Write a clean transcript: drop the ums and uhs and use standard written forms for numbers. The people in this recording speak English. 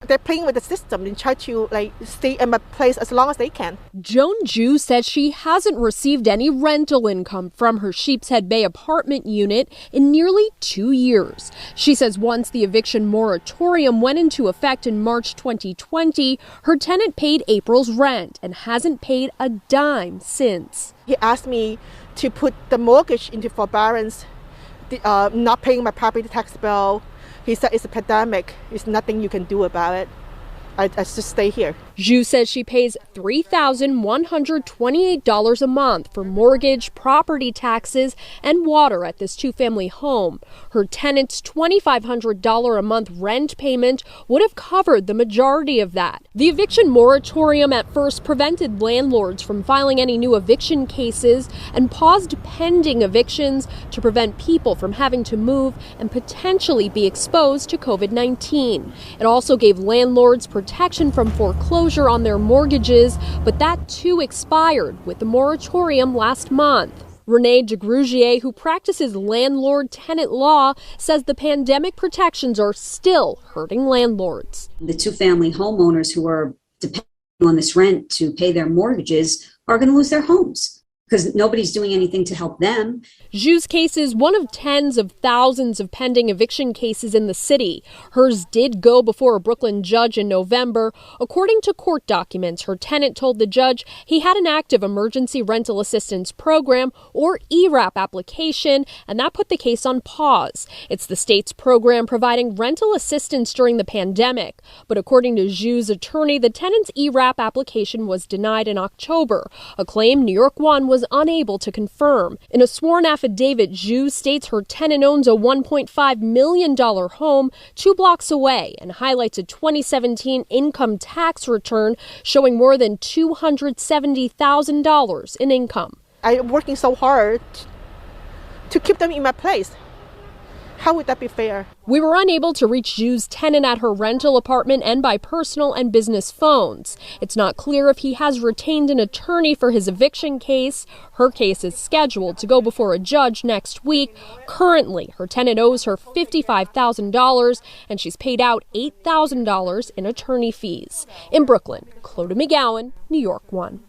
They're playing with the system and try to stay in my place as long as they can. Joan Zhu says she hasn't received any rental income from her Sheepshead Bay apartment unit in nearly 2 years. She says once the eviction moratorium went into effect in March 2020, her tenant paid April's rent and hasn't paid a dime since. He asked me to put the mortgage into forbearance, not paying my property tax bill. He said it's a pandemic. There's nothing you can do about it. I just stay here. Zhu says she pays $3,128 a month for mortgage, property taxes, and water at this two-family home. Her tenant's $2,500 a month rent payment would have covered the majority of that. The eviction moratorium at first prevented landlords from filing any new eviction cases and paused pending evictions to prevent people from having to move and potentially be exposed to COVID-19. It also gave landlords protection from foreclosure on their mortgages, but that too expired with the moratorium last month. Renee DeGrugier, who practices landlord-tenant law, says the pandemic protections are still hurting landlords. The two-family homeowners who are depending on this rent to pay their mortgages are going to lose their homes because nobody's doing anything to help them. Zhu's case is one of tens of thousands of pending eviction cases in the city. Hers did go before a Brooklyn judge in November. According to court documents, her tenant told the judge he had an active emergency rental assistance program, or ERAP application, and that put the case on pause. It's the state's program providing rental assistance during the pandemic. But according to Zhu's attorney, the tenant's ERAP application was denied in October, a claim New York One was unable to confirm. In a sworn affidavit, Zhu states her tenant owns a $1.5 million home 2 blocks away and highlights a 2017 income tax return showing more than $270,000 in income. I'm working so hard to keep them in my place. How would that be fair? We were unable to reach Zhu's tenant at her rental apartment and by personal and business phones. It's not clear if he has retained an attorney for his eviction case. Her case is scheduled to go before a judge next week. Currently, her tenant owes her $55,000 and she's paid out $8,000 in attorney fees. In Brooklyn, Clodagh McGowan, New York One.